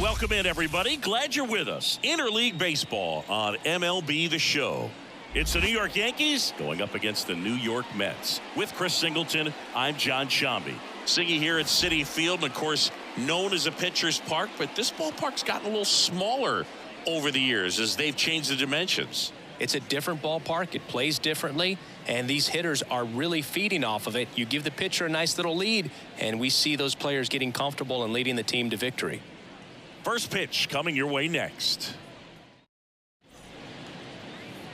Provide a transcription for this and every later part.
Welcome in, everybody. Glad you're with us. Interleague Baseball on MLB The Show. It's the New York Yankees going up against the New York Mets. With Chris Singleton, I'm John Shambi. Siggy here at Citi Field, and of course, known as a pitcher's park, but this ballpark's gotten a little smaller over the years as they've changed the dimensions. It's a different ballpark. It plays differently, and these hitters are really feeding off of it. You give the pitcher a nice little lead, and we see those players getting comfortable and leading the team to victory. First pitch coming your way next.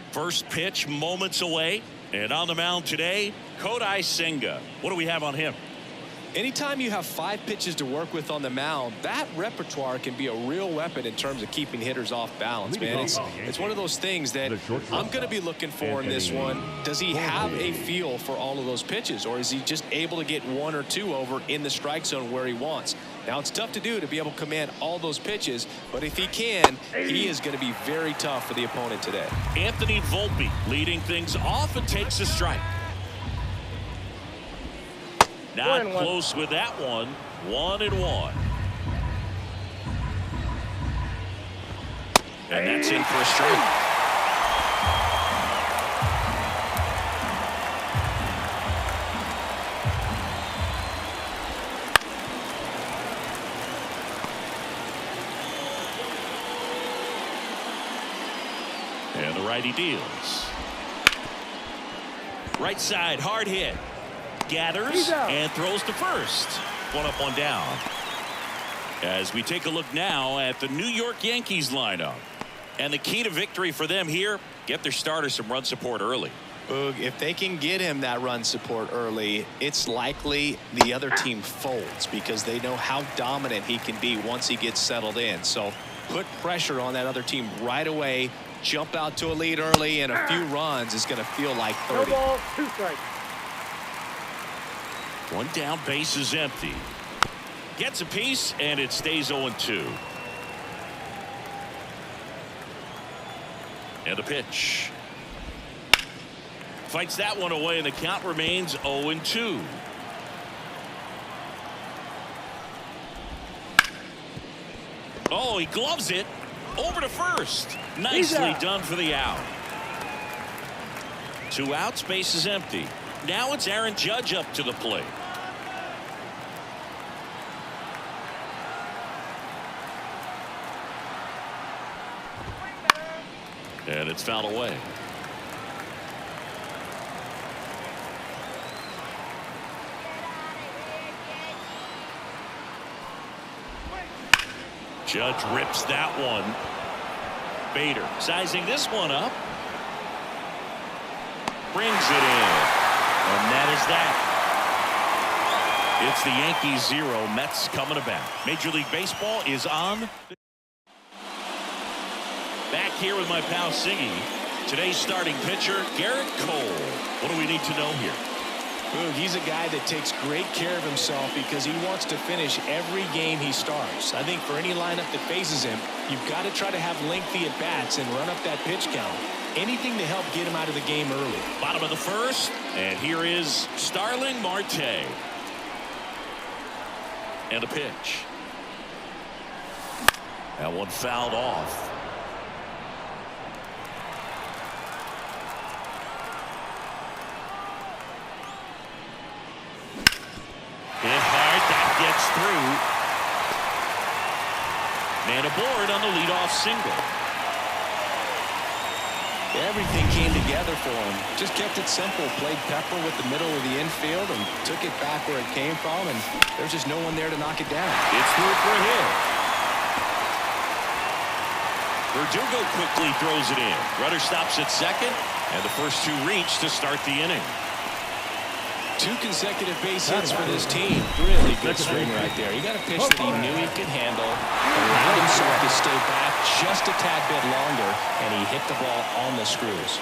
First pitch moments away, and on the mound today, Kodai Senga. What do we have on him? Anytime you have 5 pitches to work with on the mound, that repertoire can be a real weapon in terms of keeping hitters off balance, man. It's one of those things that I'm going to be looking for in this one. Does he have a feel for all of those pitches, or is he just able to get 1 or 2 over in the strike zone where he wants? Now, it's tough to do to be able to command all those pitches, but if he can, he is going to be very tough for the opponent today. Anthony Volpe leading things off and takes a strike. Not close with that one. 1-1. And that's in for a strike. And the righty deals. Right side, hard hit. Gathers and throws to first. 1 up, 1 down. As we take a look now at the New York Yankees lineup. And the key to victory for them here, get their starter some run support early. If they can get him that run support early, it's likely the other team folds because they know how dominant he can be once he gets settled in. So put pressure on that other team right away. Jump out to a lead early, and a few runs is going to feel like 30. No ball, 2 strikes. 1 down, base is empty. Gets a piece, and it stays 0-2. And the pitch. Fights that one away, and the count remains 0-2. Oh, he gloves it. Over to first. Nicely done for the out. 2 outs, base is empty. Now it's Aaron Judge up to the plate. And it's fouled away. Judge rips that one. Bader sizing this one up. Brings it in. And that is that. It's the Yankees 0, Mets coming about. Major League Baseball is on. Back here with my pal Siggy. Today's starting pitcher, Gerrit Cole. What do we need to know here? He's a guy that takes great care of himself because he wants to finish every game he starts. I think for any lineup that faces him, you've got to try to have lengthy at-bats and run up that pitch count. Anything to help get him out of the game early. Bottom of the first, and here is Starling Marte. And a pitch. That one fouled off. Hit hard, that gets through. Man aboard on the leadoff single. Everything came together for him. Just kept it simple. Played pepper with the middle of the infield and took it back where it came from, and there's just no one there to knock it down. It's through for a hit. Verdugo quickly throws it in. Runner stops at second, and the first 2 reach to start the inning. 2 consecutive base hits for this team. Really good swing right there. You got a pitch that he knew he could handle, allowed himself to stay back just a tad bit longer, and he hit the ball on the screws.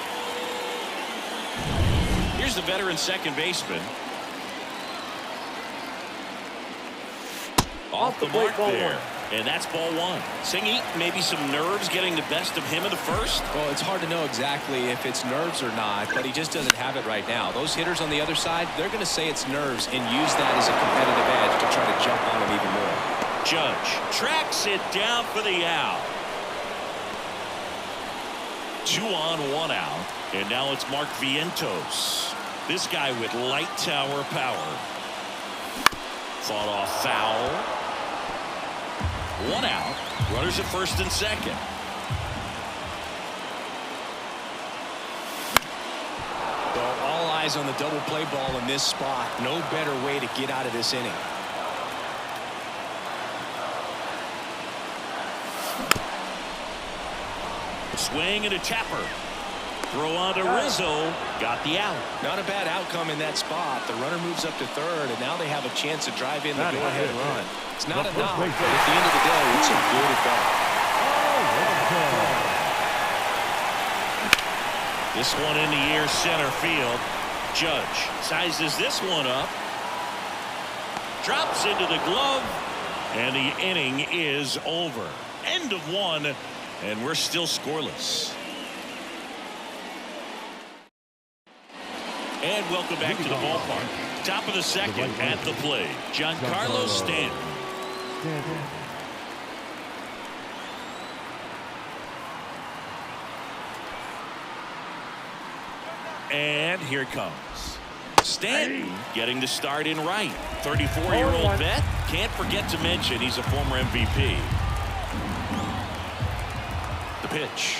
Here's the veteran second baseman. Off the mark there. And that's ball 1. Singy, maybe some nerves getting the best of him in the first? Well, it's hard to know exactly if it's nerves or not, but he just doesn't have it right now. Those hitters on the other side, they're going to say it's nerves and use that as a competitive edge to try to jump on him even more. Judge tracks it down for the out. 2 on, 1 out. And now it's Mark Vientos. This guy with light tower power. Fought off foul. 1 out. Runners at first and second. Well, all eyes on the double play ball in this spot. No better way to get out of this inning. Swing and a tapper. Throw on to Rizzo. Got the out. Not a bad outcome in that spot. The runner moves up to third, and now they have a chance to drive in the go-ahead run. It's not enough, but at the end of the day, it's a good at bat. This one in the air, center field. Judge sizes this one up. Drops into the glove, and the inning is over. End of 1, and we're still scoreless. And welcome back to the ballpark. Top of the second at the plate. Giancarlo Stanton. And here it comes. Stanton getting the start in right. 34-year-old vet. Can't forget to mention he's a former MVP. The pitch.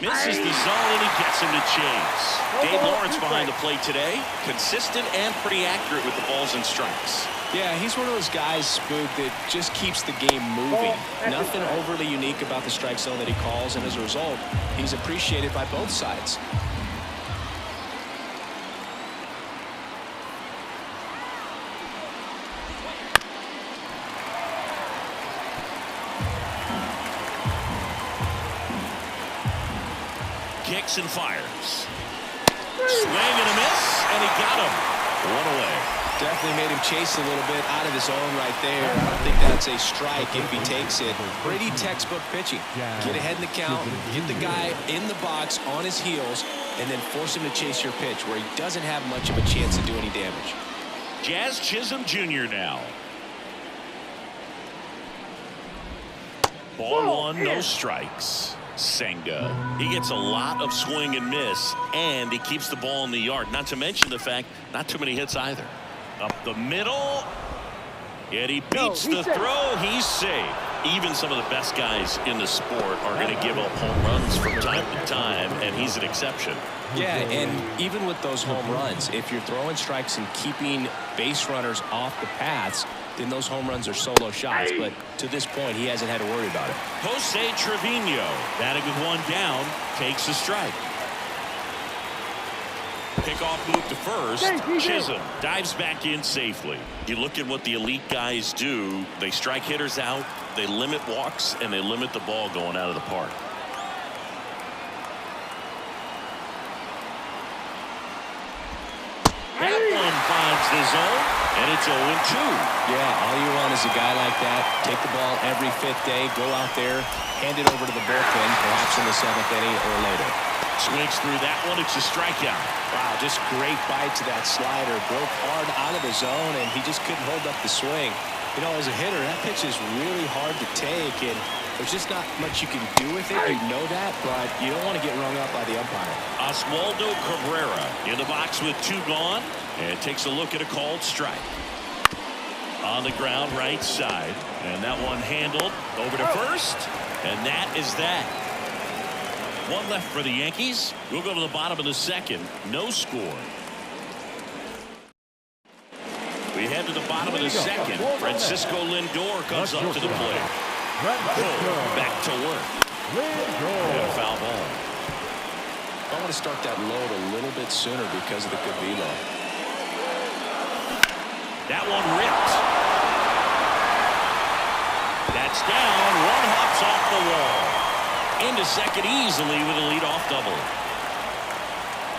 Misses the zone, and he gets him to chase. Dave Lawrence behind the plate today. Consistent and pretty accurate with the balls and strikes. Yeah, he's one of those guys, Spook, that just keeps the game moving. Nothing overly unique about the strike zone that he calls, and as a result, he's appreciated by both sides. Kicks and fires. Swing and a miss, and he got him. 1 away. Definitely made him chase a little bit out of his zone right there. I don't think that's a strike if he takes it. Pretty textbook pitching. Get ahead in the count, get the guy in the box on his heels, and then force him to chase your pitch where he doesn't have much of a chance to do any damage. Jazz Chisholm Jr. now. Ball 1, no strikes. Senga. He gets a lot of swing and miss, and he keeps the ball in the yard. Not to mention the fact, not too many hits either. Up the middle, and he beats the throw. He's safe. Even some of the best guys in the sport are going to give up home runs from time to time, and he's an exception. Yeah, and even with those home runs, if you're throwing strikes and keeping base runners off the paths, then those home runs are solo shots. But to this point, he hasn't had to worry about it. Jose Trevino, batting with 1 down, takes a strike. Pickoff move to first. Chisholm dives back in safely. You look at what the elite guys do. They strike hitters out, they limit walks, and they limit the ball going out of the park. That one finds the zone, and it's 0-2. Yeah, all you want is a guy like that. Take the ball every 5th day, go out there, hand it over to the bullpen, perhaps in the 7th inning or later. Swings through that one. It's a strikeout. Wow, just great bite to that slider. Broke hard out of the zone, and he just couldn't hold up the swing. You know, as a hitter, that pitch is really hard to take, and there's just not much you can do with it. You know that, but you don't want to get rung up by the umpire. Oswaldo Cabrera in the box with 2 gone, and takes a look at a called strike. On the ground, right side, and that one handled over to first, and that is that. 1 left for the Yankees. We'll go to the bottom of the second. No score. We head to the bottom of the second. Francisco Lindor comes up to the plate. Back to work. And a foul ball. I want to start that load a little bit sooner because of the good velo. That one ripped. That's down. 1 hops off the wall. Into second easily with a leadoff double.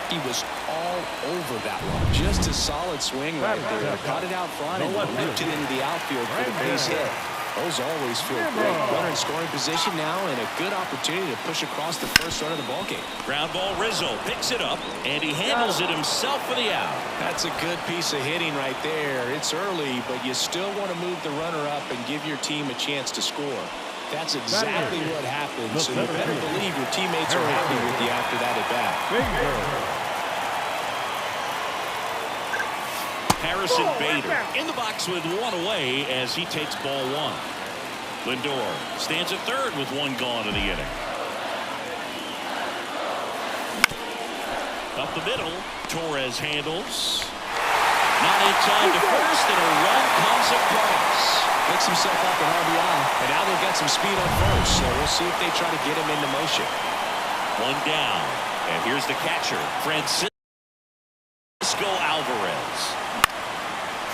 He was all over that one. Just a solid swing right there. Caught it out front and ripped it into the outfield for the base hit. Those always feel great. Runner in scoring position now, and a good opportunity to push across the first run of the ballgame. Ground ball, Rizzo picks it up, and he handles it himself for the out. That's a good piece of hitting right there. It's early, but you still want to move the runner up and give your team a chance to score. That's exactly what happened, so you better believe your teammates are happy with you after that at bat. Harrison Bader in the box with one away as he takes ball one. Lindor stands at third with one gone in the inning. Up the middle, Torres handles. Not in time to first, and a run comes across. Picks himself up an RBI, and now they'll get some speed on first, so we'll see if they try to get him into motion. One down, and here's the catcher, Francisco Alvarez.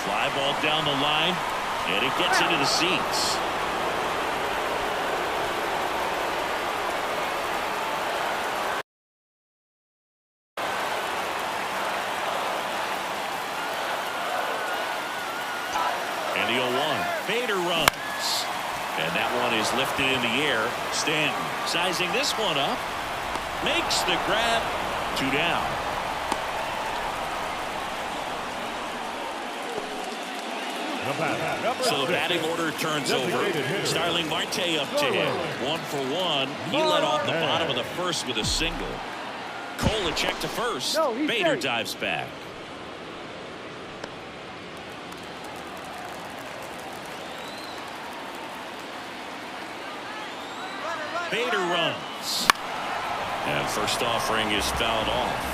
Fly ball down the line, and it gets into the seats. And the 0-1. Bader runs. And that one is lifted in the air. Stanton sizing this one up. Makes the grab. 2 down. So the batting order turns over. Starling Marte up to him. 1 for 1. He led off the bottom of the first with a single. Cole a check to first. Bader dives back. Bader runs. And first offering is fouled off.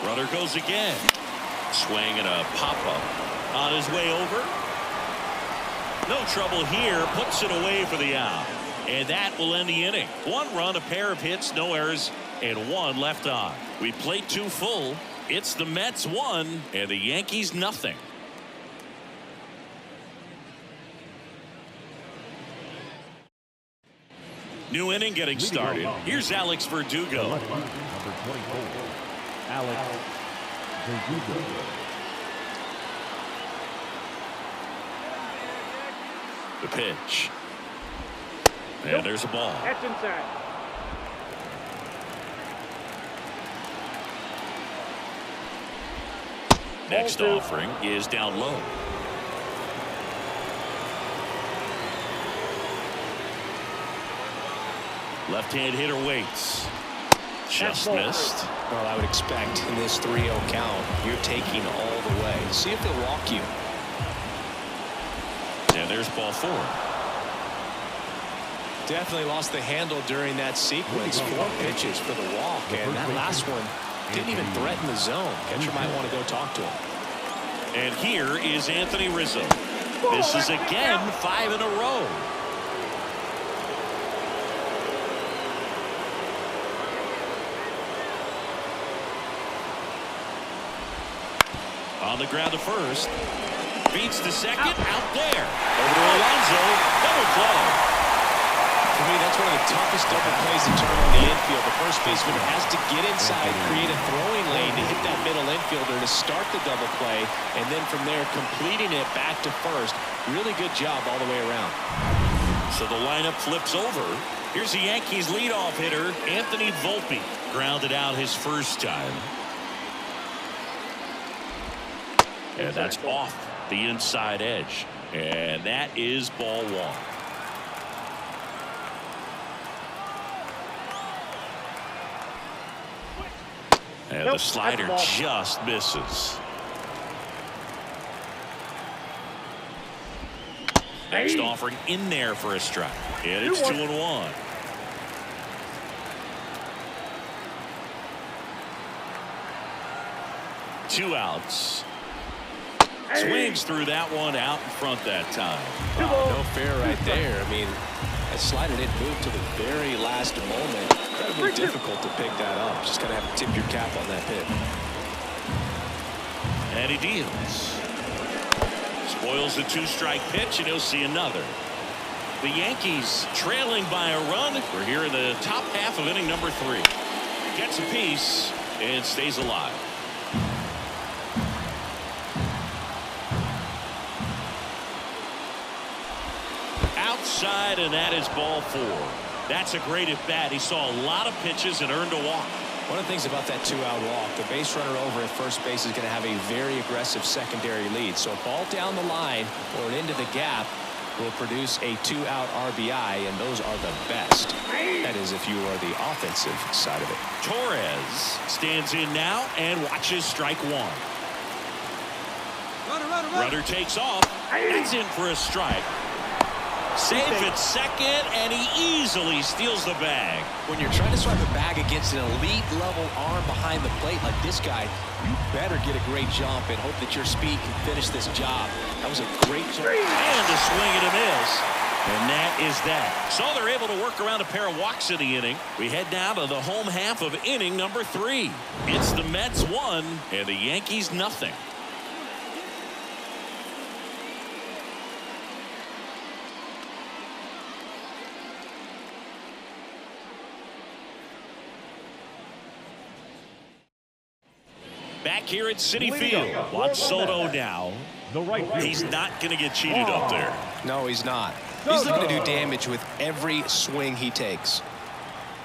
Runner goes again. Swing and a pop-up on his way over. No trouble here. Puts it away for the out. And that will end the inning. 1 run, a pair of hits, no errors, and 1 left on. We played 2 full. It's the Mets 1 and the Yankees nothing. New inning getting started. Here's Alex Verdugo. Number 24, Alex Verdugo. The pitch. And there's a ball. That's inside. Next offering is down low. Left-hand hitter waits. Just missed. Well, I would expect in this 3-0 count, you're taking all the way. See if they'll walk you. And there's ball 4. Definitely lost the handle during that sequence. 4 pitches for the walk, and that last one didn't even threaten the zone. Catcher might want to go talk to him. And here is Anthony Rizzo. This is again 5 in a row. On the ground to first. Beats to second. Out there. Over to Alonso. Double play. For me, that's one of the toughest double plays to turn on the infield. The first baseman has to get inside, create a throwing lane to hit that middle infielder to start the double play, and then from there completing it back to first. Really good job all the way around. So the lineup flips over. Here's the Yankees leadoff hitter, Anthony Volpe. Grounded out his first time. And that's off the inside edge. And that is ball 1. And the slider just misses. Next offering in there for a strike. And it's 2-1. Two outs. Swings through that one out in front that time. Wow, no fair right there. I mean, that slider didn't move to the very last moment. Incredibly difficult to pick that up. Just gotta have to tip your cap on that hit. And he deals. Spoils the 2-strike pitch, and he'll see another. The Yankees trailing by a run. We're here in the top half of inning number 3. Gets a piece and stays alive. side, and that is ball 4. That's a great at bat. He saw a lot of pitches and earned a walk. One of the things about that 2-out walk, the base runner over at first base is going to have a very aggressive secondary lead. So a ball down the line or into the gap will produce a 2-out RBI, and those are the best. That is, if you are the offensive side of it. Torres stands in now and watches strike 1. Runner takes off. That's in for a strike. Safe at second, and he easily steals the bag. When you're trying to swipe a bag against an elite level arm behind the plate like this guy, you better get a great jump and hope that your speed can finish this job. That was a great jump. And a swing and a miss. And that is that. So they're able to work around a pair of walks in the inning. We head now to the home half of inning number 3. It's the Mets 1 and the Yankees nothing. Back here at Citi Field, Juan Soto now. He's not going to get cheated up there. No, he's not. He's looking to do damage with every swing he takes.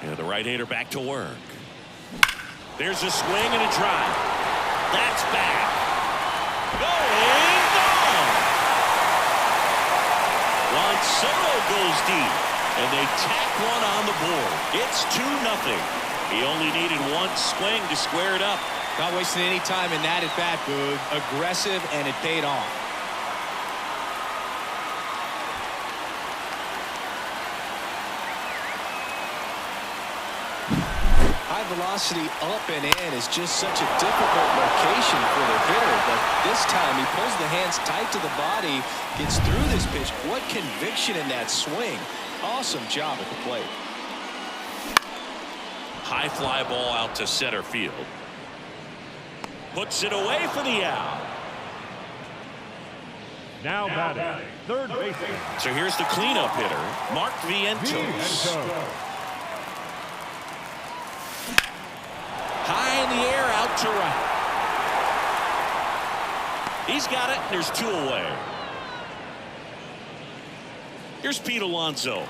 Yeah, the right-hander back to work. There's a swing and a drive. That's back. Going gone. Juan Soto goes deep, and they tack one on the board. It's 2-0. He only needed one swing to square it up. Not wasting any time in that at-bat, Boog. Aggressive, and it paid off. High velocity up and in is just such a difficult location for the hitter, but this time he pulls the hands tight to the body, gets through this pitch. What conviction in that swing. Awesome job at the plate. High fly ball out to center field. Puts it away for the out. Now batting, third baseman. So here's the cleanup hitter, Mark Vientos. High in the air, out to right. He's got it. There's 2 away. Here's Pete Alonso.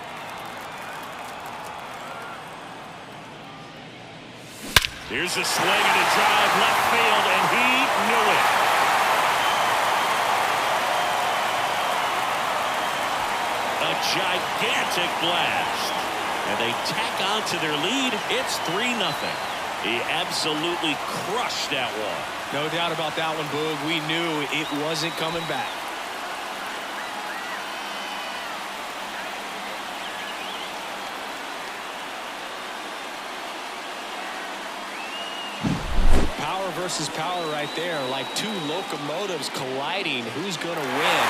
Here's a swing and a drive left field, and he knew it. A gigantic blast. And they tack on to their lead. It's 3-0. He absolutely crushed that one. No doubt about that one, Boog. We knew it wasn't coming back. Power versus power right there, like 2 locomotives colliding. Who's going to win?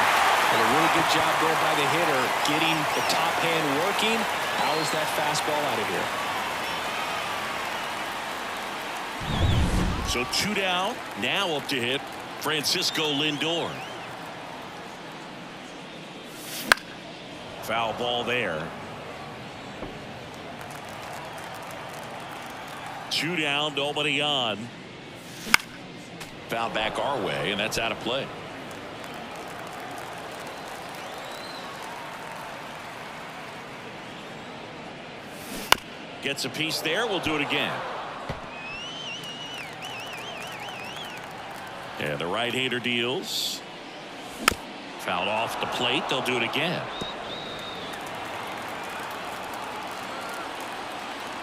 And a really good job there by the hitter, getting the top hand working. Powers that fastball out of here. So 2 down. Now up to hit Francisco Lindor. Foul ball there. 2 down, nobody on. Foul back our way, and that's out of play. Gets a piece there. We'll do it again. And the right-hander deals. Fouled off the plate. They'll do it again.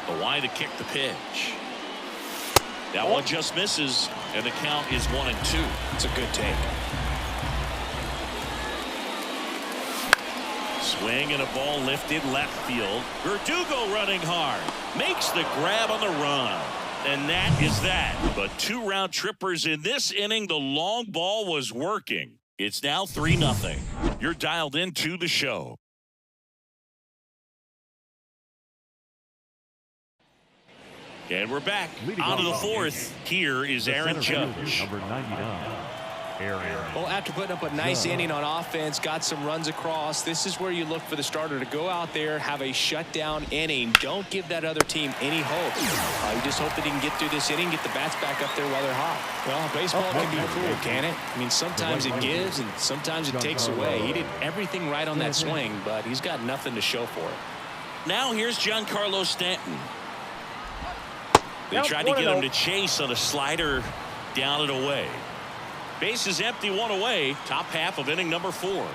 The wide to kick the pitch. That one just misses, and the count is 1-2. It's a good take. Swing and a ball lifted left field. Verdugo running hard. Makes the grab on the run. And that is that. But 2 round trippers in this inning. The long ball was working. It's now 3-0. You're dialed into the show. And we're back. On to the 4th. Here is Aaron Judge. Number 99. Well, after putting up a nice inning on offense, got some runs across, this is where you look for the starter to go out there, have a shutdown inning. Don't give that other team any hope. You just hope that he can get through this inning, get the bats back up there while they're hot. Well, baseball can be cruel, can it? I mean, sometimes it gives and sometimes it takes away. He did everything right on that swing, but he's got nothing to show for it. Now here's Giancarlo Stanton. They tried to get him to chase on a slider down and away. Bases empty, one away. Top half of inning number 4.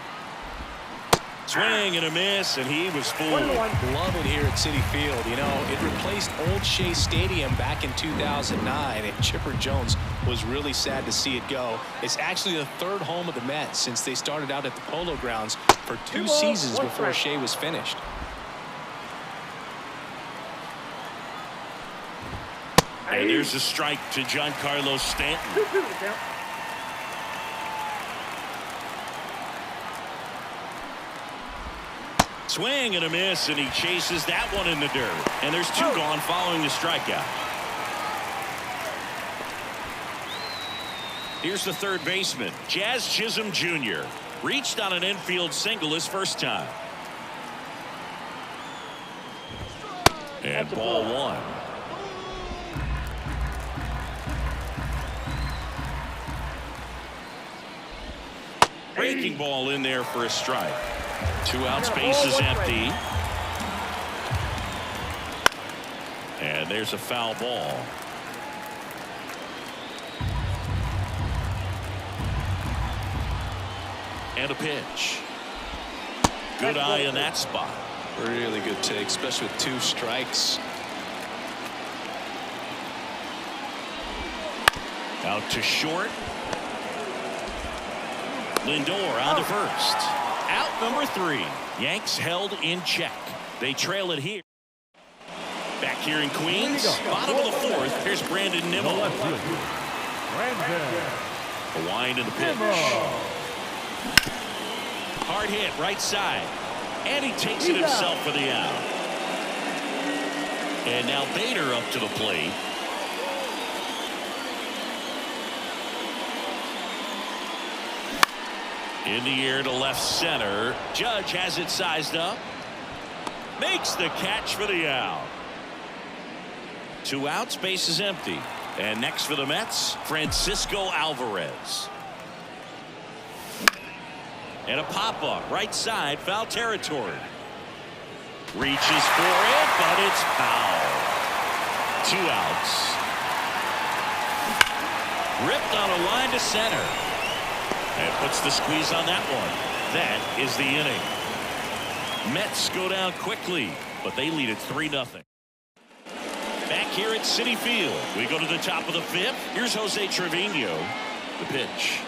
Swing and a miss, and he was fooled. Love it here at Citi Field. You know, it replaced Old Shea Stadium back in 2009, and Chipper Jones was really sad to see it go. It's actually the 3rd home of the Mets since they started out at the Polo Grounds for 2 seasons before Shea was finished. And there's a strike to Giancarlo Stanton. Swing and a miss, and he chases that one in the dirt. And there's 2 gone following the strikeout. Here's the third baseman, Jazz Chisholm Jr. Reached on an infield single his first time. And ball 1. Breaking ball in there for a strike. 2 outs, bases empty. And there's a foul ball. And a pitch. Good eye in that spot. Really good take, especially with 2 strikes. Out to short. Lindor on to first. Out number 3. Yanks held in check. They trail it here. Back here in Queens. Bottom of the 4th. Here's Brandon Nimmo. A wind in the pitch. Hard hit right side. And he takes it himself for the out. And now Bader up to the plate. In the air to left center. Judge has it sized up. Makes the catch for the out. 2 outs, base is empty. And next for the Mets, Francisco Alvarez. And a pop-up, right side, foul territory. Reaches for it, but it's foul. 2 outs. Ripped on a line to center. And puts the squeeze on that one. That is the inning. Mets go down quickly, but they lead it 3-0. Back here at Citi Field, we go to the top of the 5th. Here's Jose Trevino. The pitch.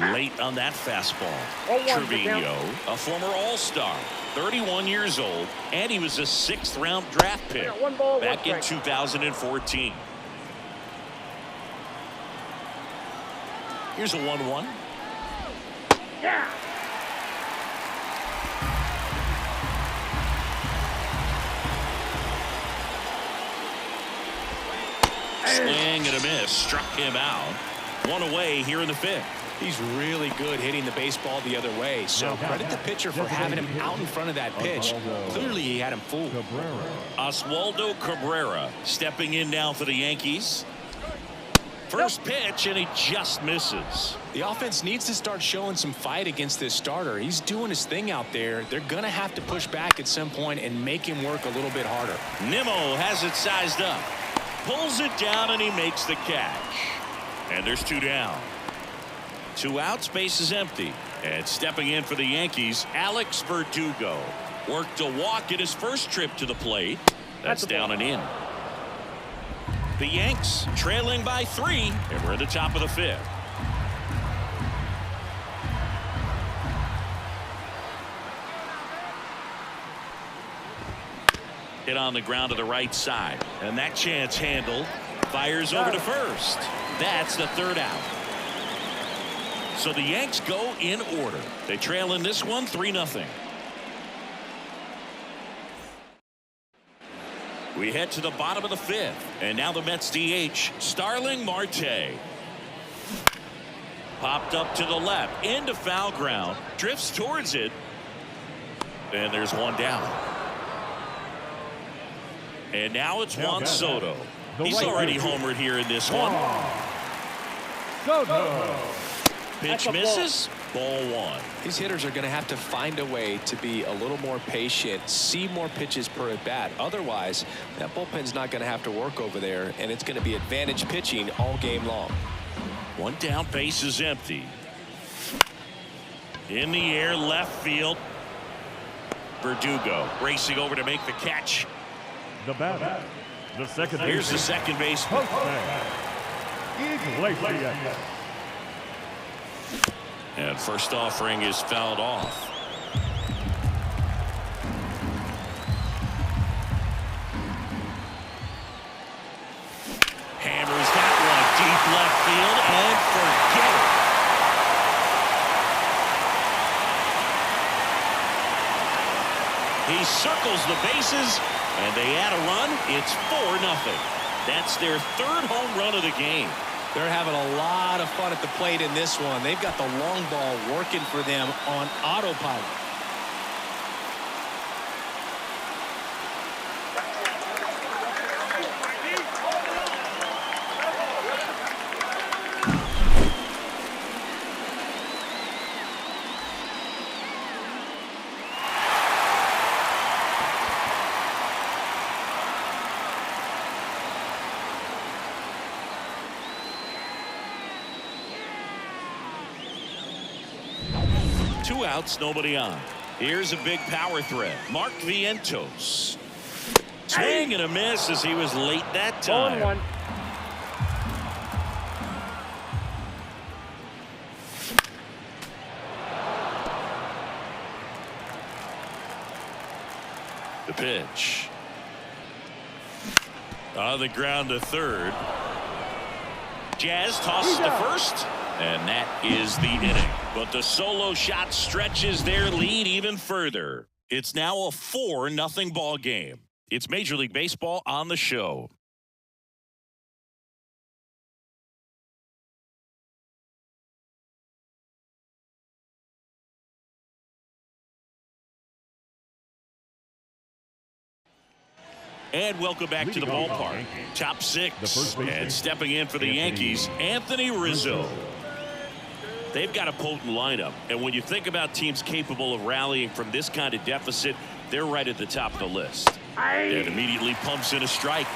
Late on that fastball. Trevino, a former All-Star, 31 years old, and he was a 6th-round draft pick back in 2014. Here's a 1-1. Yeah. Swing and a miss. Struck him out. 1 away here in the 5th. He's really good hitting the baseball the other way. So credit the pitcher for having him out in front of that pitch. Clearly he had him fooled. Oswaldo Cabrera stepping in now for the Yankees. First pitch, and he just misses. The offense needs to start showing some fight against this starter. He's doing his thing out there. They're going to have to push back at some point and make him work a little bit harder. Nimmo has it sized up. Pulls it down, and he makes the catch. And there's 2 down. 2 outs, base is empty. And stepping in for the Yankees, Alex Verdugo. Worked a walk in his first trip to the plate. That's down and in. The Yanks trailing by 3, and we're at the top of the 5th. Hit on the ground to the right side, and that chance handled. Fires over to first. That's the 3rd out. So the Yanks go in order. They trail in this one 3-0. We head to the bottom of the 5th, and now the Mets DH, Starling Marte. Popped up to the left, into foul ground, drifts towards it, and there's one down. And now it's Juan Soto. He's already homered here in this one. Soto. Pitch misses, ball one. These hitters are going to have to find a way to be a little more patient, see more pitches per at bat. Otherwise, that bullpen's not going to have to work over there, and it's going to be advantage pitching all game long. One down, base is empty. In the air, left field. Verdugo racing over to make the catch. The batter. The second. Here's the second baseman. Iglesias. And first offering is fouled off. Hammers that one deep left field and forget it. He circles the bases and they add a run. It's 4-0. That's their third home run of the game. They're having a lot of fun at the plate in this one. They've got the long ball working for them on autopilot. Two outs, nobody on. Here's a big power threat. Mark Vientos. Swing and a miss as he was late that time. 0-1. The pitch. On the ground to third. Jazz tosses to first. And that is the inning. But the solo shot stretches their lead even further. It's now a 4-0 ball game. It's Major League Baseball on the show. And welcome back to the ballpark. Top six. And stepping in for the Yankees, Anthony Rizzo. They've got a potent lineup, and when you think about teams capable of rallying from this kind of deficit, they're right at the top of the list. And immediately pumps in a strike.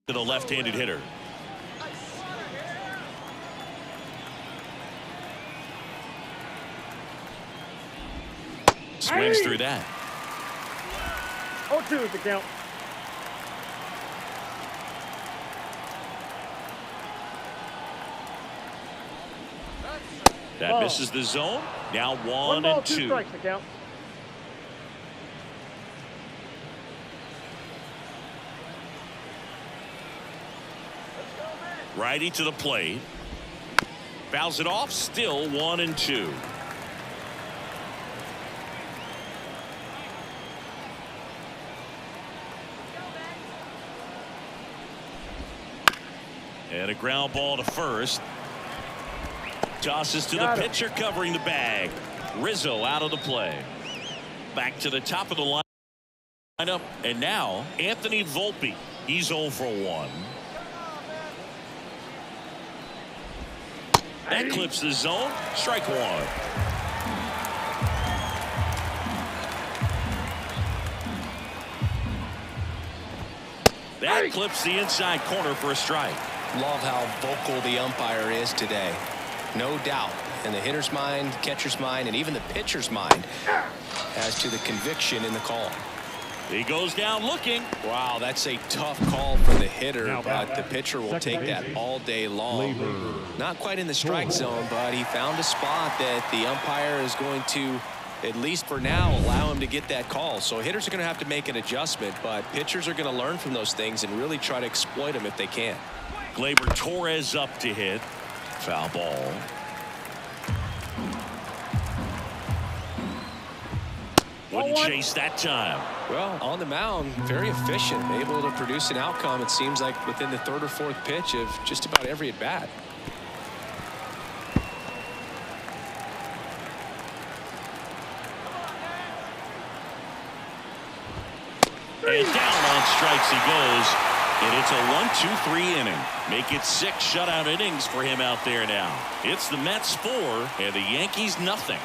To the left-handed hitter. Swings through that. 0-2 is the count. That misses the zone. Now 1 ball, 2 strikes the count. Righty to the plate. Fouls it off. Still 1-2. And a ground ball to first. Tosses to the pitcher covering the bag. Rizzo out of the play. Back to the top of the lineup. And now Anthony Volpe. He's 0 for 1. That clips the zone. Strike one. That clips the inside corner for a strike. Love how vocal the umpire is today. No doubt in the hitter's mind, catcher's mind, and even the pitcher's mind as to the conviction in the call. He goes down looking. Wow, that's a tough call for the hitter, but the pitcher will take that all day long. Not quite in the strike zone, but he found a spot that the umpire is going to at least for now, allow him to get that call. So hitters are going to have to make an adjustment, but pitchers are going to learn from those things and really try to exploit them if they can. Gleyber Torres up to hit. Foul ball. Wouldn't chase that time. Well, on the mound, very efficient, able to produce an outcome, it seems like, within the third or fourth pitch of just about every at-bat. And down on strikes he goes. And it's a 1-2-3 inning. Make it 6 shutout innings for him out there now. It's the Mets 4 and the Yankees nothing.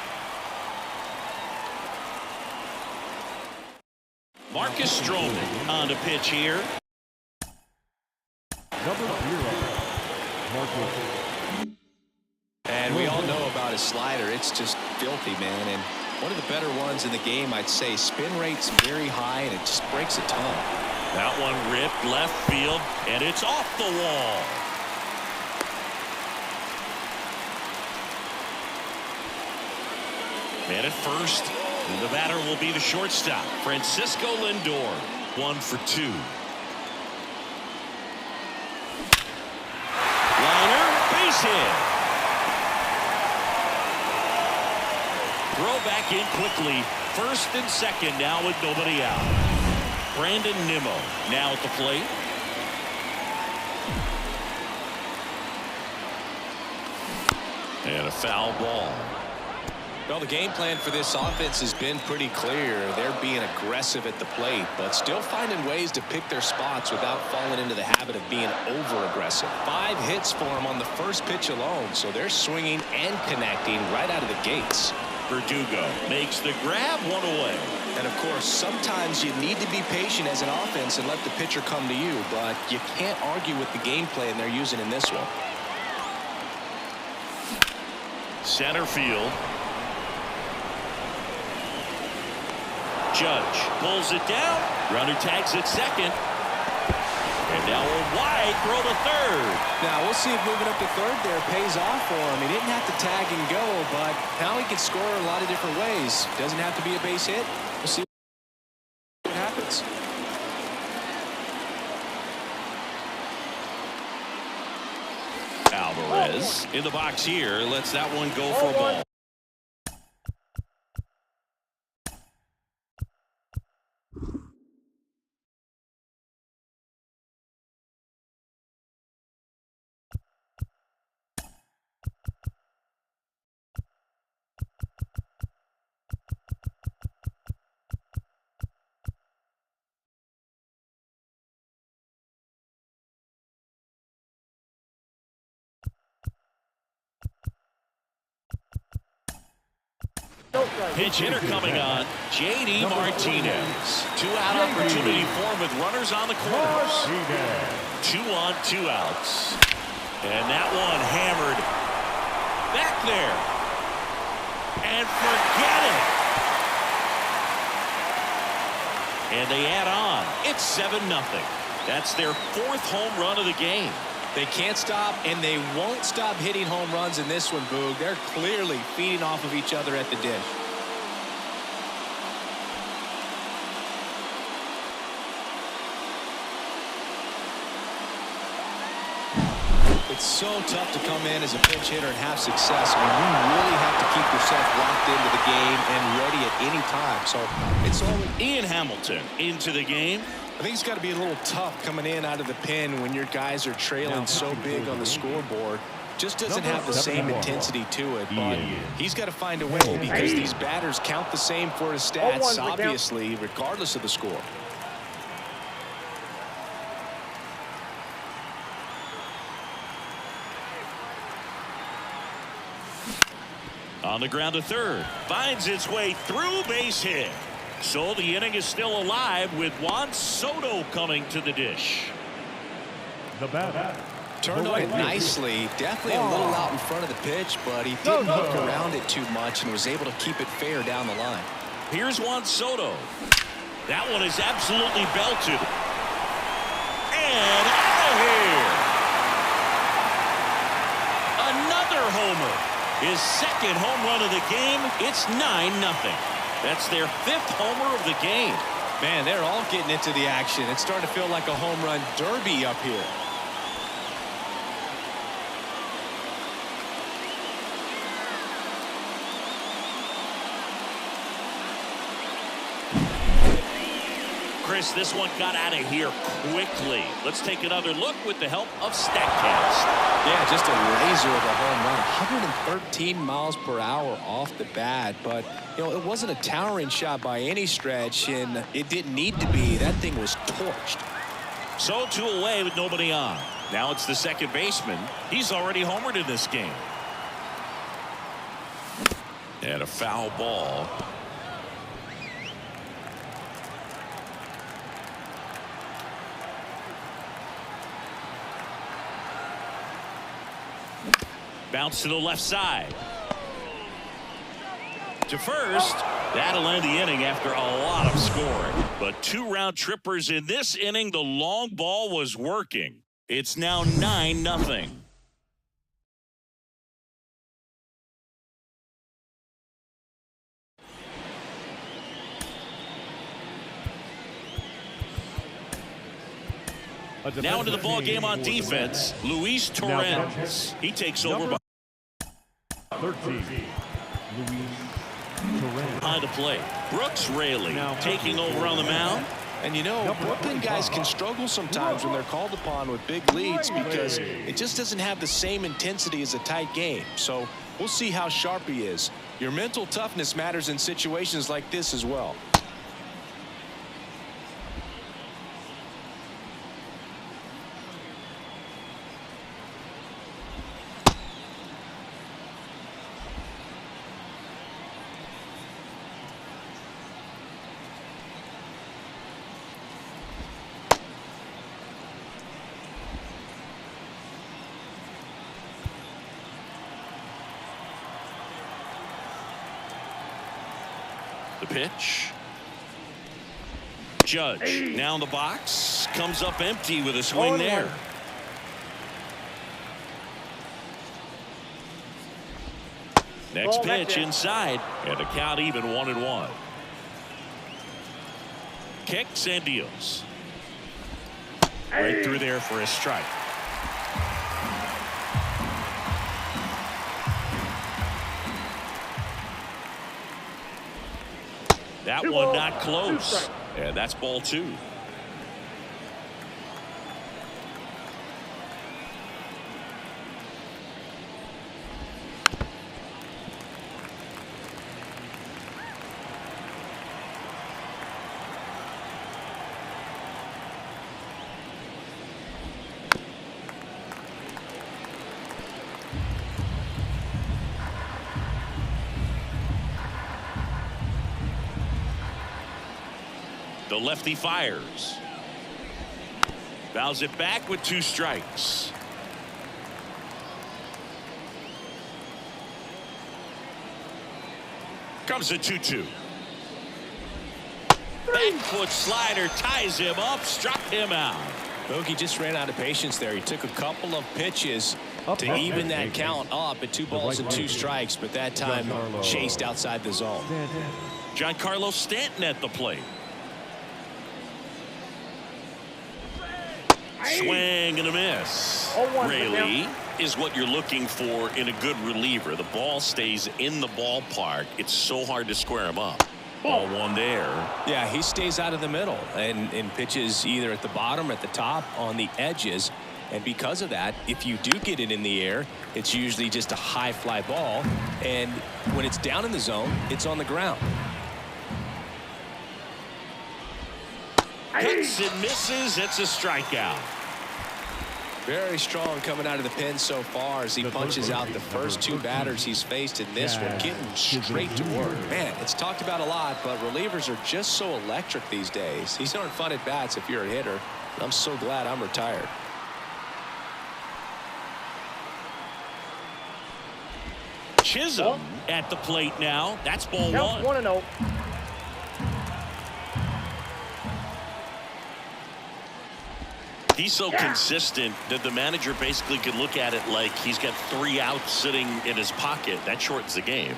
Marcus Stroman on the pitch here. Number 0, Marcus. And we all know about his slider. It's just filthy, man. And one of the better ones in the game, I'd say. Spin rate's very high, and it just breaks a ton. That one ripped left field, and it's off the wall. And at first, the batter will be the shortstop, Francisco Lindor. 1 for 2. Liner, base hit. Throw back in quickly. First and second now with nobody out. Brandon Nimmo now at the plate. And a foul ball. Well, the game plan for this offense has been pretty clear. They're being aggressive at the plate, but still finding ways to pick their spots without falling into the habit of being over-aggressive. 5 hits for them on the first pitch alone, so they're swinging and connecting right out of the gates. Verdugo makes the grab, 1 away. And, of course, sometimes you need to be patient as an offense and let the pitcher come to you, but you can't argue with the game plan they're using in this one. Center field. Judge pulls it down. Runner tags at second. And now a wide throw to third. Now we'll see if moving up to third there pays off for him. He didn't have to tag and go, but now he can score a lot of different ways. Doesn't have to be a base hit. We'll see what happens. Alvarez in the box here. Lets that one go for a ball. Pinch hitter coming on, J.D. Martinez. 2-out opportunity for him with runners on the corners. 2 on, 2 outs. And that one hammered back there. And forget it. And they add on. It's 7-0. That's their 4th home run of the game. They can't stop, and they won't stop hitting home runs in this one, Boog. They're clearly feeding off of each other at the dish. It's so tough to come in as a pinch hitter and have success. I mean, you really have to keep yourself locked into the game and ready at any time. So it's all Ian Hamilton into the game. I think it's got to be a little tough coming in out of the pen when your guys are trailing so big on the scoreboard. Just doesn't have the same intensity to it, but he's got to find a way because these batters count the same for his stats, obviously, regardless of the score. On the ground to third. Finds its way through, base hit. So the inning is still alive with Juan Soto coming to the dish. The batter. Turned on it nicely. Definitely a little out in front of the pitch, but he didn't hook around it too much and was able to keep it fair down the line. Here's Juan Soto. That one is absolutely belted. And out of here. Another homer. His second home run of the game. It's 9-0. That's their 5th homer of the game. Man, they're all getting into the action. It's starting to feel like a home run derby up here. Chris, this one got out of here quickly. Let's take another look with the help of StatCast. Yeah, just a laser of a home run. 113 miles per hour off the bat. But, you know, it wasn't a towering shot by any stretch, and it didn't need to be. That thing was torched. So 2 away with nobody on. Now it's the second baseman. He's already homered in this game. And a foul ball. Bounce to the left side. To first. That'll end the inning after a lot of scoring. But 2 round trippers in this inning. The long ball was working. It's now 9-0. Now into the ball game on defense, Luis Torrens. He takes over by 13. behind the plate. Brooks Raley taking over on the mound. And you know, bullpen guys can struggle sometimes when they're called upon with big leads because it just doesn't have the same intensity as a tight game. So we'll see how sharp he is. Your mental toughness matters in situations like this as well. The pitch. Judge now in the box. Comes up empty with a swing there. Next pitch inside. And the count even 1-1. Kicks and deals. Right through there for a strike. That one not close. And that's ball 2. The lefty fires. Fouls it back with 2 strikes. Comes a 2-2. Back foot slider ties him up, struck him out. Bogey just ran out of patience there. He took a couple of pitches to even that count up at 2 balls and 2 strikes, but that time chased outside the zone. Giancarlo Stanton at the plate. Swing and a miss. Raley is what you're looking for in a good reliever. The ball stays in the ballpark. It's so hard to square him up. Ball 1 there. Yeah, he stays out of the middle and pitches either at the bottom or at the top on the edges. And because of that, if you do get it in the air, it's usually just a high fly ball. And when it's down in the zone, it's on the ground. Cuts and misses. It's a strikeout. Very strong coming out of the pen so far as he punches out the first 2 batters he's faced in this one, getting straight to work. Man, it's talked about a lot, but relievers are just so electric these days. These aren't fun at bats if you're a hitter. I'm so glad I'm retired. Chisholm at the plate now. That's ball 1. 1-0. He's so consistent that the manager basically could look at it like he's got 3 outs sitting in his pocket. That shortens the game.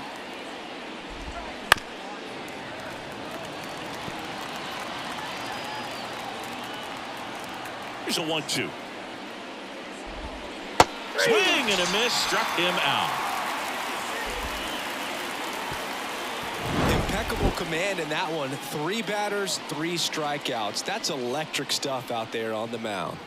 Here's a 1-2. Swing and a miss, struck him out. Impeccable command in that one. 3 batters, 3 strikeouts. That's electric stuff out there on the mound.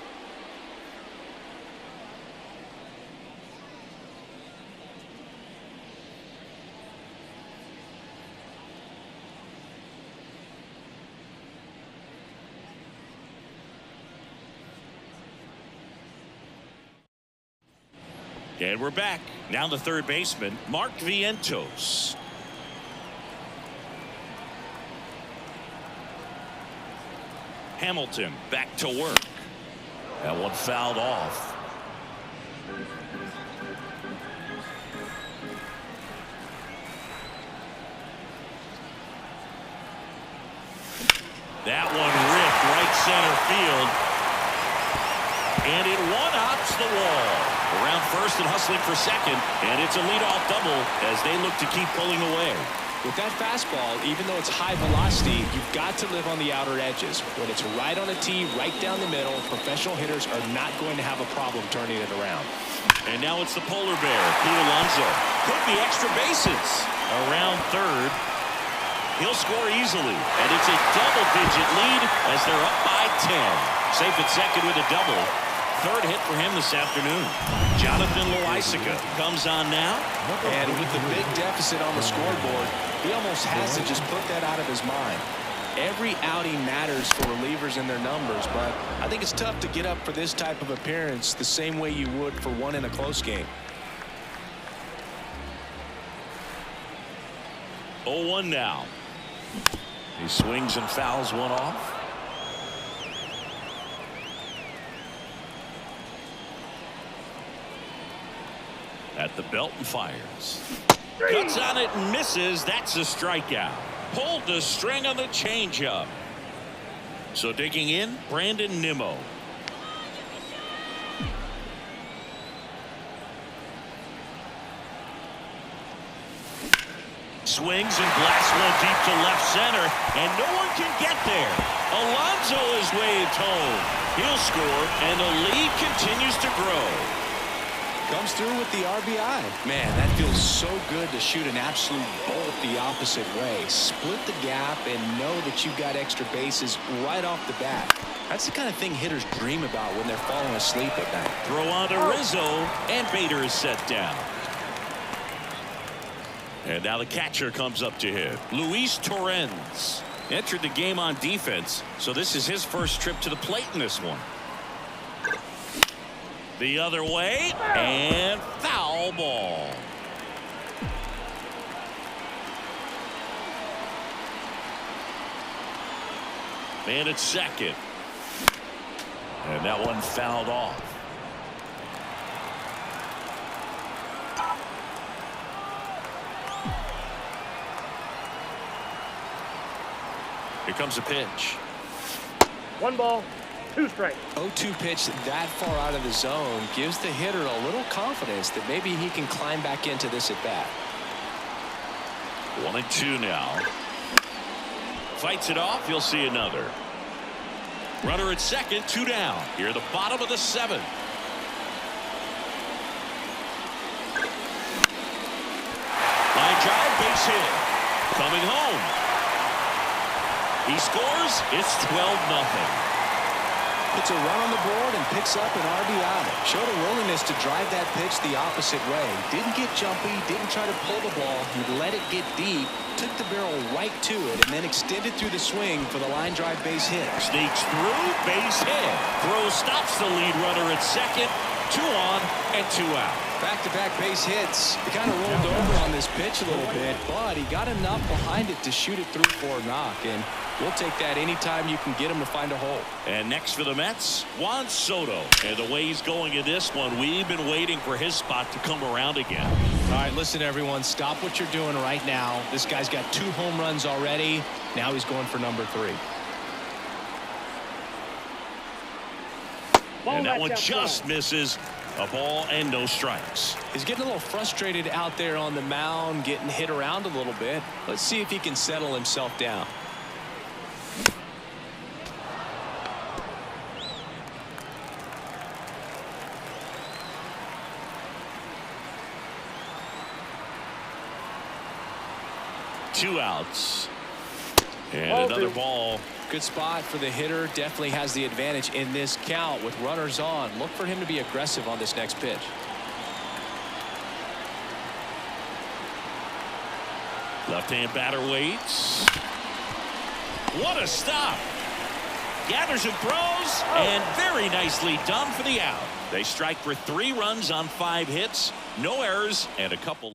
And we're back. Now the third baseman, Mark Vientos. Hamilton back to work. That one fouled off. That one ripped right center field. And it one-hops the wall. Around first and hustling for second. And it's a leadoff double as they look to keep pulling away. With that fastball, even though it's high velocity, you've got to live on the outer edges. When it's right on a tee, right down the middle, professional hitters are not going to have a problem turning it around. And now it's the polar bear, Pete Alonso. Could be extra bases. Around third. He'll score easily. And it's a double-digit lead as they're up by 10. Safe at second with a double. Third hit for him this afternoon. Jonathan Loaisiga comes on now. And with the big deficit on the scoreboard, he almost has to just put that out of his mind. Every outing matters for relievers and their numbers, but I think it's tough to get up for this type of appearance the same way you would for one in a close game. 0-1 now. He swings and fouls one off. At the belt and fires. Cuts on it and misses. That's a strikeout. Pulled the string on the changeup. So digging in, Brandon Nimmo. Swings and blasts one deep to left center, and no one can get there. Alonso is waved home. He'll score, and the lead continues to grow. Comes through with the RBI. Man, that feels so good to shoot an absolute bolt the opposite way. Split the gap and know that you've got extra bases right off the bat. That's the kind of thing hitters dream about when they're falling asleep at night. Throw on to Rizzo, and Bader is set down. And now the catcher comes up to hit. Luis Torrens entered the game on defense, so this is his first trip to the plate in this one. The other way, and foul ball. Man at second. And that one fouled off. Here comes a pitch. 1 ball. 2 strikes. 0-2 pitch that far out of the zone gives the hitter a little confidence that maybe he can climb back into this at bat. 1-2 now. Fights it off. You'll see another. Runner at second, 2 down. Here at the bottom of the 7th. Line drive, base hit. Coming home. He scores. It's 12-0. Puts a run on the board and picks up an RBI. Showed a willingness to drive that pitch the opposite way. Didn't get jumpy, didn't try to pull the ball. He let it get deep, took the barrel right to it, and then extended through the swing for the line drive base hit. Sneaks through, base hit. Throw stops the lead runner at second. 2 on and 2 out. Back-to-back base hits. He kind of rolled over on this pitch a little bit, but he got enough behind it to shoot it through for a knock, and we'll take that anytime you can get him to find a hole. And next for the Mets, Juan Soto. And the way he's going in this one, we've been waiting for his spot to come around again. All right, listen, everyone, stop what you're doing right now. This guy's got 2 home runs already. Now he's going for number 3. And that one just misses. A ball and no strikes. He's getting a little frustrated out there on the mound, getting hit around a little bit. Let's see if he can settle himself down. Two outs. And another ball. Good spot for the hitter. Definitely has the advantage in this count with runners on. Look for him to be aggressive on this next pitch. Left-hand batter waits. What a stop. Gathers and throws. And very nicely done for the out. They strike for 3 runs on 5 hits. No errors and a couple.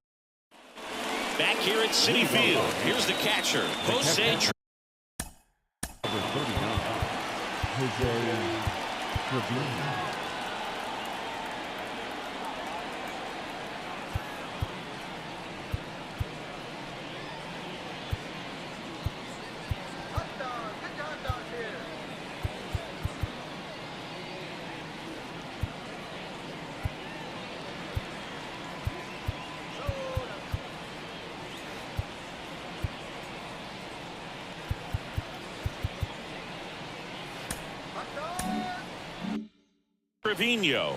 Back here at Citi Field. Here's the catcher, Jose. Trevino.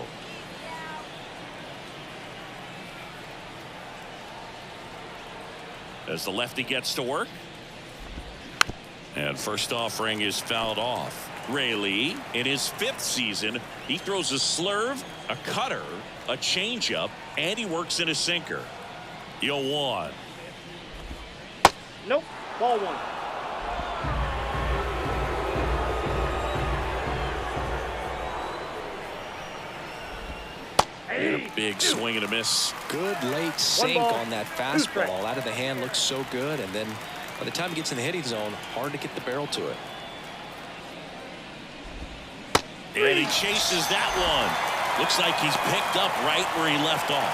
As the lefty gets to work. And first offering is fouled off. Rayleigh, in his 5th season, he throws a slurve, a cutter, a changeup, and he works in a sinker. 0-1. Nope. Ball 1. And a big swing and a miss. Good late sink on that fastball. Out of the hand, looks so good. And then by the time he gets in the hitting zone, hard to get the barrel to it. And he chases that one. Looks like he's picked up right where he left off.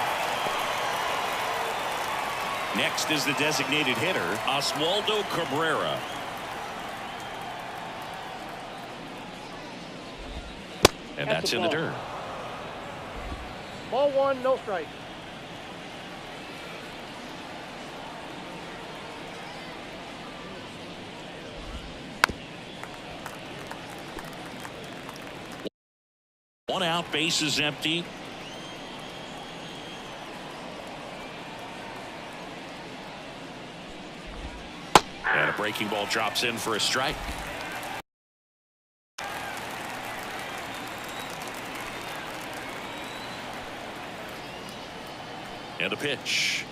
Next is the designated hitter, Oswaldo Cabrera. And that's in the dirt. Ball 1, no strike. One out, base is empty. And a breaking ball drops in for a strike. And a pitch.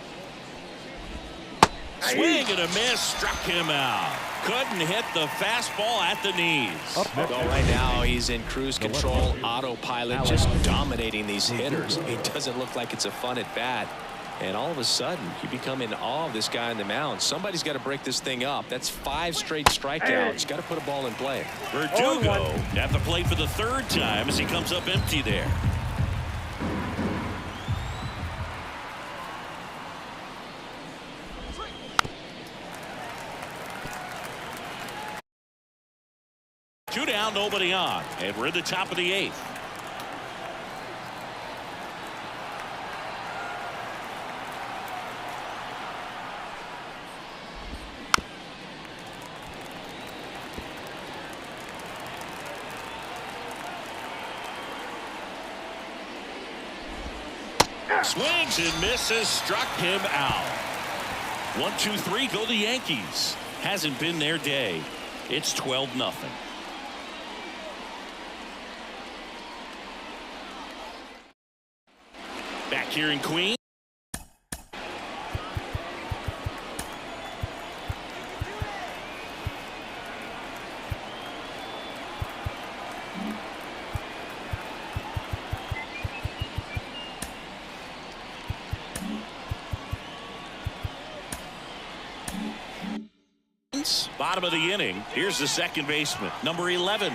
Swing and a miss, struck him out. Couldn't hit the fastball at the knees. Well, right now he's in cruise control, autopilot, just dominating these hitters. He doesn't look like it's a fun at bat. And all of a sudden, you become in awe of this guy on the mound. Somebody's got to break this thing up. That's 5 straight strikeouts. Got to put a ball in play. Verdugo at the plate for the 3rd time as he comes up empty there. Two down, nobody on, and we're in the top of the 8th. Swings and misses, struck him out. 1-2-3, go the Yankees. Hasn't been their day. It's 12-0. Back here in Queens. Bottom of the inning. Here's the second baseman, number 11.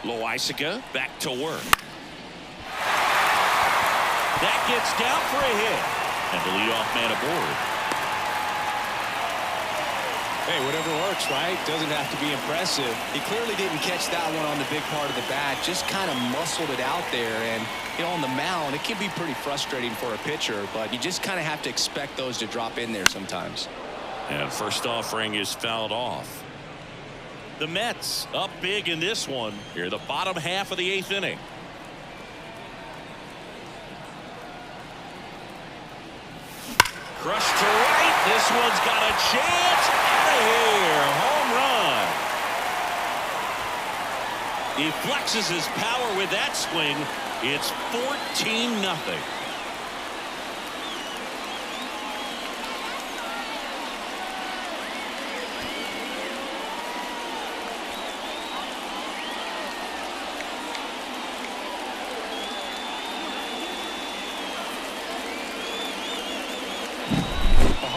Loaisiga back to work. That gets down for a hit. And the leadoff man aboard. Hey, whatever works, right? Doesn't have to be impressive. He clearly didn't catch that one on the big part of the bat. Just kind of muscled it out there. And, you know, on the mound, it can be pretty frustrating for a pitcher, but you just kind of have to expect those to drop in there sometimes. And first offering is fouled off. The Mets up big in this one. Here, the bottom half of the 8th inning. Crushed to right. This one's got a chance. Out of here. Home run. He flexes his power with that swing. It's 14-0.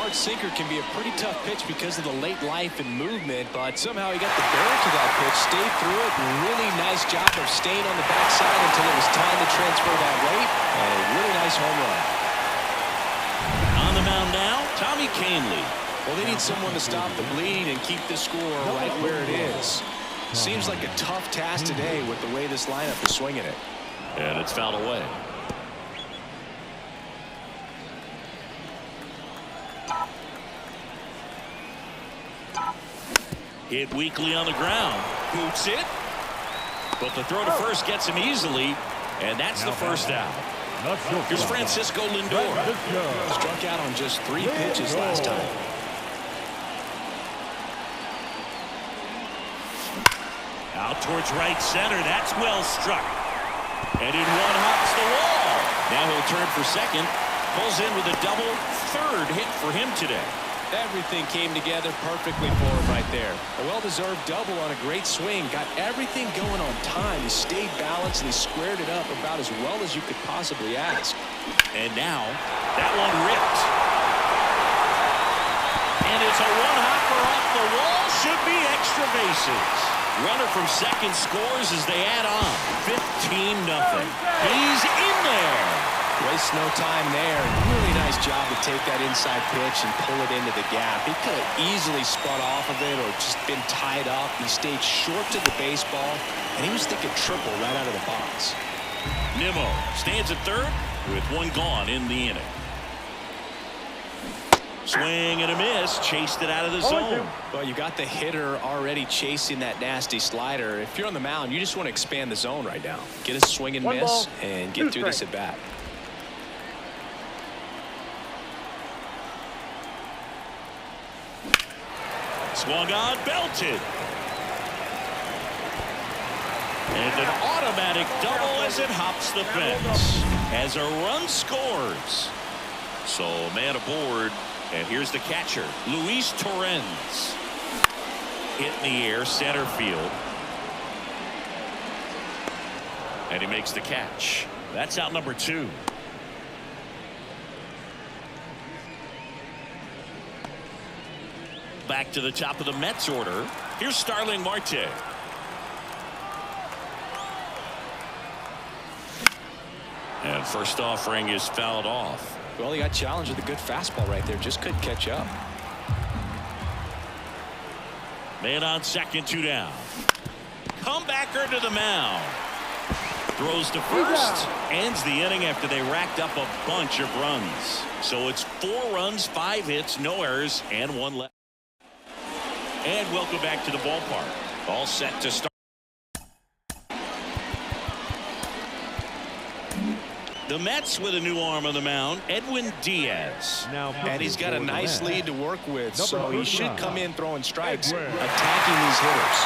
Sinker can be a pretty tough pitch because of the late life and movement, but somehow he got the barrel to that pitch, stayed through it. Really nice job of staying on the backside until it was time to transfer that weight, and a really nice home run. On the mound now, Tommy Kahnle. Well, they need someone to stop the bleed and keep the score right where it is. Seems like a tough task today with the way this lineup is swinging it. And it's fouled away. Hit weakly on the ground. Boots it. But the throw to first gets him easily. And that's the first out. Here's Francisco Lindor. Struck out on just 3 pitches last time. Out towards right center. That's well struck. And in one hops the wall. Now he'll turn for second. Pulls in with a double. 3rd hit for him today. Everything came together perfectly for him right there. A well-deserved double on a great swing. Got everything going on time. He stayed balanced and he squared it up about as well as you could possibly ask. And now that one ripped. And it's a one-hopper off the wall. Should be extra bases. Runner from second scores as they add on. 15-0. He's in there. Waste no time there. Really nice job to take that inside pitch and pull it into the gap. He could have easily spun off of it or just been tied up. He stayed short to the baseball, and he was thinking triple right out of the box. Nimmo stands at 3rd with 1 gone in the inning. Swing and a miss. Chased it out of the zone. Well, you got the hitter already chasing that nasty slider. If you're on the mound, you just want to expand the zone right now. Get a swing and miss and get through this at bat. Swung on, belted. And an automatic double as it hops the fence. As a run scores. So man aboard. And here's the catcher, Luis Torrens. Hit in the air, center field. And he makes the catch. That's out number 2. Back to the top of the Mets order. Here's Starling Marte. And first offering is fouled off. Well, he got challenged with a good fastball right there. Just couldn't catch up. Man on second, 2 down. Comebacker to the mound. Throws to first. Ends the inning after they racked up a bunch of runs. So it's 4 runs, 5 hits, no errors, and 1 left. And welcome back to the ballpark. All set to start. The Mets with a new arm on the mound, Edwin Diaz. And he's got a nice lead to work with, so he should come in throwing strikes, attacking these hitters.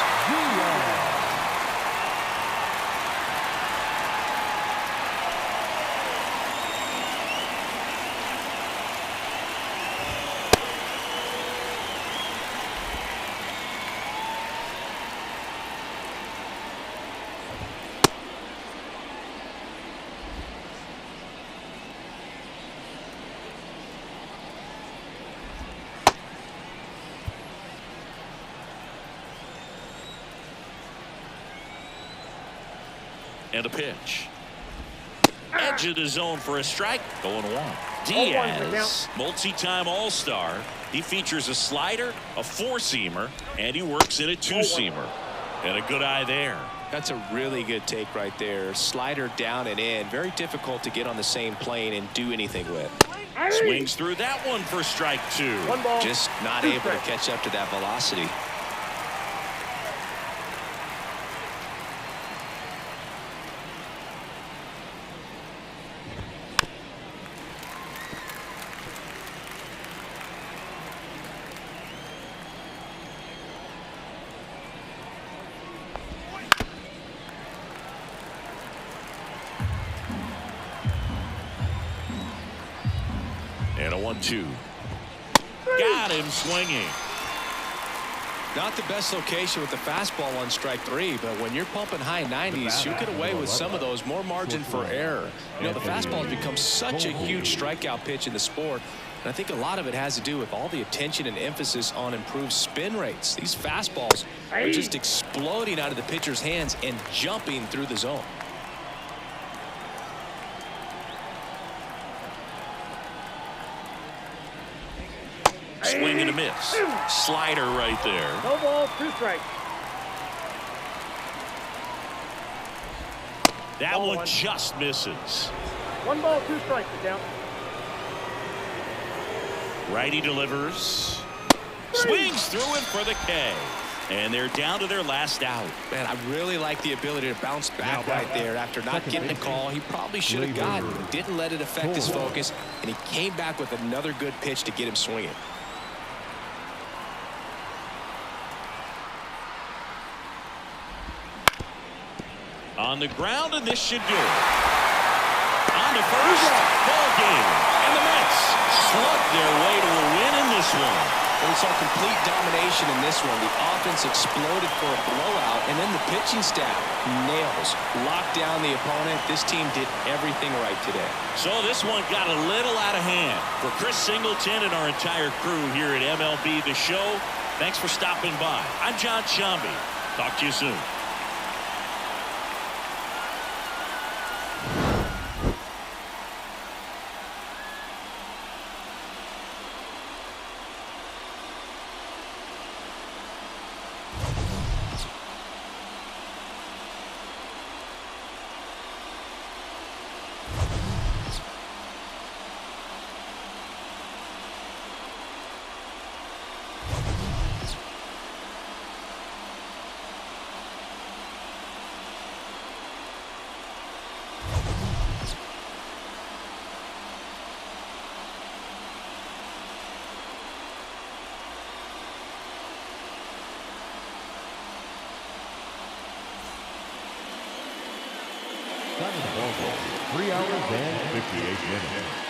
And a pitch. Edge of the zone for a strike. 0-1. Diaz, multi-time All-Star. He features a slider, a four-seamer, and he works in a two-seamer. And a good eye there. That's a really good take right there. Slider down and in. Very difficult to get on the same plane and do anything with. Swings through that one for strike two. Just not able to catch up to that velocity. And a 1-2. Got him swinging. Not the best location with the fastball on strike three, but when you're pumping high 90s, you get away with some of those, more margin for error. You know, the fastball has become such a huge strikeout pitch in the sport, and I think a lot of it has to do with all the attention and emphasis on improved spin rates. These fastballs are just exploding out of the pitcher's hands and jumping through the zone. Swing and a miss. Slider right there. No ball, 2 strikes. That one just misses. 1 ball, 2 strikes. The count. Righty delivers. Swings through it for the K. And they're down to their last out. Man, I really like the ability to bounce back right there after not getting a call he probably should have gotten. Didn't let it affect his focus, and he came back with another good pitch to get him swinging. On the ground, and this should do it. On to first, ball game. And the Mets slugged their way to a win in this one. Well, we saw complete domination in this one. The offense exploded for a blowout, and then the pitching staff nails, locked down the opponent. This team did everything right today. So this one got a little out of hand. For Chris Singleton and our entire crew here at MLB The Show, thanks for stopping by. I'm John Shambi. Talk to you soon. Time of the ball game, 3 hours and 58 minutes.